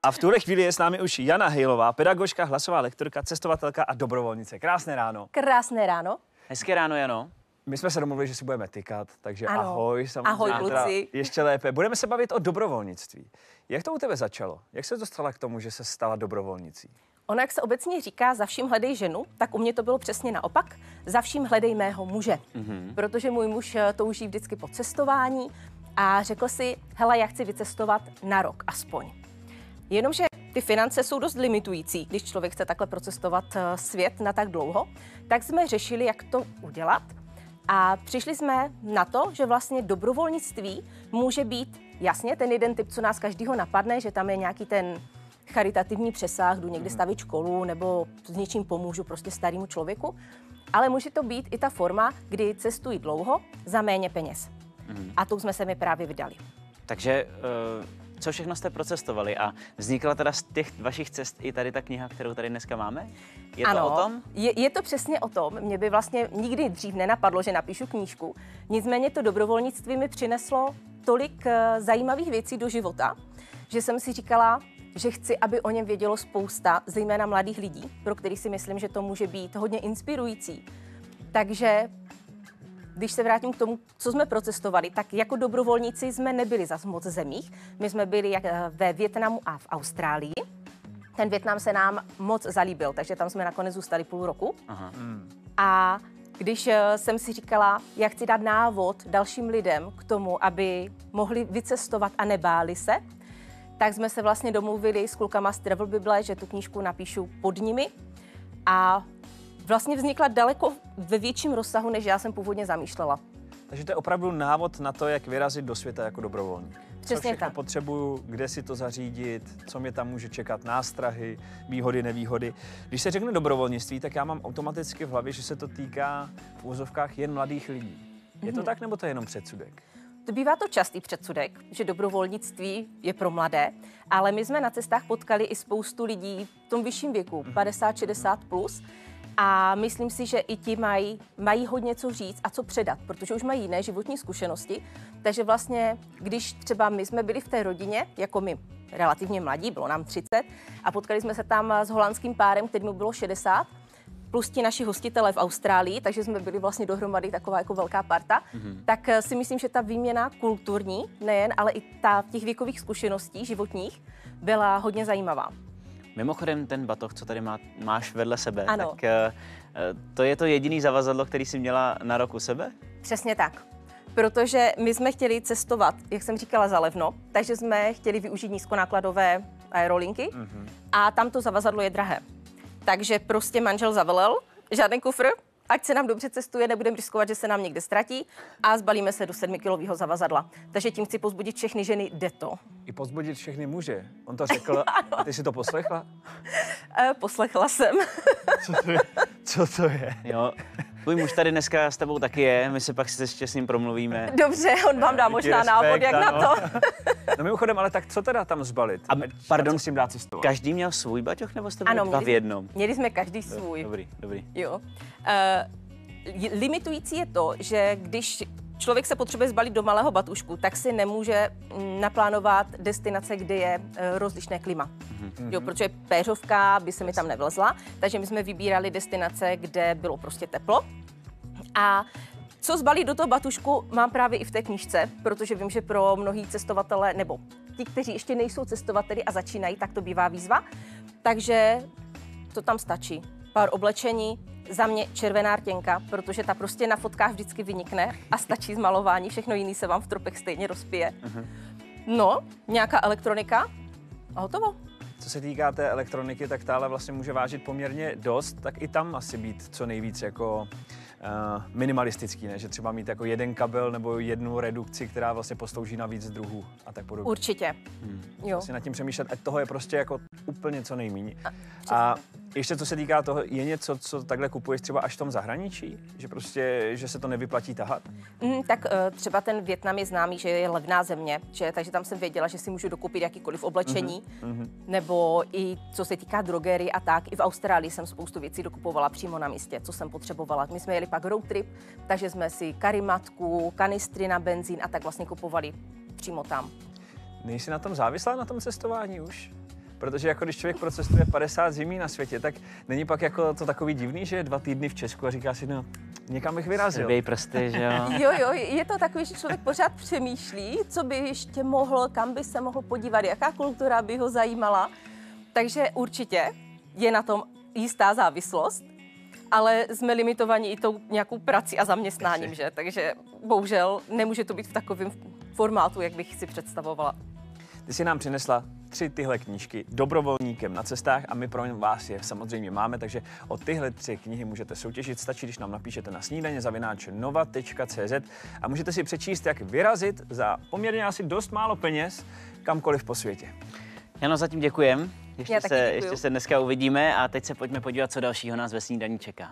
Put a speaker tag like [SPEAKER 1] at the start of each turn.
[SPEAKER 1] A v tuhle chvíli je s námi už Jana Hejlová, pedagožka, hlasová lektorka, cestovatelka a dobrovolnice. Krásné ráno.
[SPEAKER 2] Krásné ráno.
[SPEAKER 3] Hezké ráno, Jano.
[SPEAKER 1] My jsme se domluvili, že si budeme tykat, takže
[SPEAKER 2] ano.
[SPEAKER 1] Ahoj.
[SPEAKER 2] Ahoj, kluci.
[SPEAKER 1] Ještě lépe. Budeme se bavit o dobrovolnictví. Jak to u tebe začalo? Jak se dostala k tomu, že se stala dobrovolnicí?
[SPEAKER 2] Ono, jak se obecně říká, za vším hledej ženu, tak u mě to bylo přesně naopak. Za vším hledej mého muže. Protože můj muž touží vždycky po cestování a řekl si, hele, já chci vycestovat na rok aspoň. Jenomže ty finance jsou dost limitující, když člověk chce takhle procestovat svět na tak dlouho, tak jsme řešili, jak to udělat. A přišli jsme na to, že vlastně dobrovolnictví může být, jasně, ten jeden typ, co nás každýho napadne, že tam je nějaký ten charitativní přesah, jdu někde stavit školu nebo s něčím pomůžu prostě starému člověku, ale může to být i ta forma, kdy cestují dlouho za méně peněz. A tou jsme se mi právě vydali.
[SPEAKER 3] Takže co všechno jste procestovali a vznikla teda z těch vašich cest i tady ta kniha, kterou tady dneska máme? Je
[SPEAKER 2] ano,
[SPEAKER 3] to o tom?
[SPEAKER 2] Je to přesně o tom. Mě by vlastně nikdy dřív nenapadlo, že napíšu knížku. Nicméně to dobrovolnictví mi přineslo tolik zajímavých věcí do života, že jsem si říkala, že chci, aby o něm vědělo spousta, zejména mladých lidí, pro který si myslím, že to může být hodně inspirující. Takže když se vrátím k tomu, co jsme procestovali, tak jako dobrovolníci jsme nebyli zas moc zemích. My jsme byli jak ve Vietnamu a v Austrálii. Ten Vietnam se nám moc zalíbil, takže tam jsme nakonec zůstali půl roku. Aha. A když jsem si říkala, jak chci dát návod dalším lidem k tomu, aby mohli vycestovat a nebáli se, tak jsme se vlastně domluvili s klukama z Travel Bible, že tu knížku napíšu pod nimi. A vlastně vznikla daleko ve větším rozsahu, než já jsem původně zamýšlela.
[SPEAKER 1] Takže to je opravdu návod na to, jak vyrazit do světa jako dobrovolník.
[SPEAKER 2] Přesně tak.
[SPEAKER 1] Potřebuju, kde si to zařídit, co mě tam může čekat, nástrahy, výhody, nevýhody. Když se řekne dobrovolnictví, tak já mám automaticky v hlavě, že se to týká v úvozovkách jen mladých lidí. Je to tak, nebo to je jenom předsudek?
[SPEAKER 2] Bývá to častý předsudek, že dobrovolnictví je pro mladé, ale my jsme na cestách potkali i spoustu lidí v tom vyšším věku, 50-60 plus. A myslím si, že i ti mají hodně co říct a co předat, protože už mají jiné životní zkušenosti. Takže vlastně, když třeba my jsme byli v té rodině, jako my relativně mladí, bylo nám 30, a potkali jsme se tam s holandským párem, kterému bylo 60, plus ti naši hostitelé v Austrálii, takže jsme byli vlastně dohromady taková jako velká parta, tak si myslím, že ta výměna kulturní, nejen, ale i ta těch věkových zkušeností životních byla hodně zajímavá.
[SPEAKER 3] Mimochodem ten batoh, co tady máš vedle sebe,
[SPEAKER 2] ano.
[SPEAKER 3] Tak to je to jediný zavazadlo, který jsi měla na rok u sebe?
[SPEAKER 2] Přesně tak. Protože my jsme chtěli cestovat, jak jsem říkala, za levno, takže jsme chtěli využít nízkonákladové aerolinky a tam to zavazadlo je drahé. Takže prostě manžel zavelel, žádný kufr, ať se nám dobře cestuje, nebudeme riskovat, že se nám někde ztratí a zbalíme se do 7kilového zavazadla. Takže tím chci povzbudit všechny ženy, jde to.
[SPEAKER 1] I povzbudit všechny muže. On to řekl a ty si to poslechla?
[SPEAKER 2] Poslechla jsem.
[SPEAKER 1] Co to je?
[SPEAKER 3] Jo. Tvůj muž tady dneska s tebou taky je, my se pak ještě s ním promluvíme.
[SPEAKER 2] Dobře, on vám dá možná návod, jak na to.
[SPEAKER 1] No mimochodem, ale tak co teda tam zbalit?
[SPEAKER 3] A pardon,
[SPEAKER 1] s tím dát cestovat?
[SPEAKER 3] Každý měl svůj baťoch, nebo jste byli dva v jednom?
[SPEAKER 2] Měli jsme každý svůj.
[SPEAKER 3] Dobrý.
[SPEAKER 2] Jo. Limitující je to, že když člověk se potřebuje zbalit do malého batušku, tak si nemůže naplánovat destinace, kde je rozlišné klima. Jo, protože péřovka by se mi tam nevlezla, takže my jsme vybírali destinace, kde bylo prostě teplo. A co zbalit do toho batušku, mám právě i v té knížce, protože vím, že pro mnohý cestovatele, nebo ti, kteří ještě nejsou cestovateli a začínají, tak to bývá výzva. Takže to tam stačí. Pár oblečení, za mě červená rtěnka, protože ta prostě na fotkách vždycky vynikne a stačí zmalování, všechno jiný se vám v tropech stejně rozpije. No, nějaká elektronika a hotovo.
[SPEAKER 1] Co se týká té elektroniky, tak ta ale vlastně může vážit poměrně dost, tak i tam asi být co nejvíc jako minimalistický, ne? Že třeba mít jako jeden kabel nebo jednu redukci, která vlastně poslouží na víc druhů a tak podobně.
[SPEAKER 2] Určitě. Jo.
[SPEAKER 1] Vlastně nad tím přemýšlet, ať toho je prostě jako úplně co nejméně. A ještě co se týká toho, je něco, co takhle kupuješ třeba až v tom zahraničí? Že prostě, že se to nevyplatí tahat?
[SPEAKER 2] Tak třeba ten Vietnam je známý, že je levná země, že, takže tam jsem věděla, že si můžu dokupit jakýkoliv oblečení, nebo i co se týká drogery a tak. I v Austrálii jsem spoustu věcí dokupovala přímo na místě, co jsem potřebovala. My jsme jeli pak road trip, takže jsme si karimatku, kanistry na benzín a tak vlastně kupovali přímo tam.
[SPEAKER 1] Nejsi na tom závislá, na tom cestování už? protože jako když člověk procestuje 50 zemí na světě, tak není pak jako to takový divný, že je 2 týdny v Česku a říká si, no, někam bych vyrazil.
[SPEAKER 3] Srběj prsty, že jo?
[SPEAKER 2] Jo, je to takový, že člověk pořád přemýšlí, co by ještě mohl, kam by se mohl podívat, jaká kultura by ho zajímala. Takže určitě je na tom jistá závislost, ale jsme limitovaní i tou nějakou prací a zaměstnáním, že? Takže bohužel nemůže to být v takovém formátu, jak bych si představovala.
[SPEAKER 1] Ty jsi nám přinesla 3 tyhle knížky Dobrovolníkem na cestách a my pro vás je samozřejmě máme, takže o tyhle 3 knihy můžete soutěžit. Stačí, když nám napíšete na snídaně@nova.cz a můžete si přečíst, jak vyrazit za poměrně asi dost málo peněz kamkoliv po světě.
[SPEAKER 3] Jano, zatím děkujem. Ještě se dneska uvidíme a teď se pojďme podívat, co dalšího nás ve snídani čeká.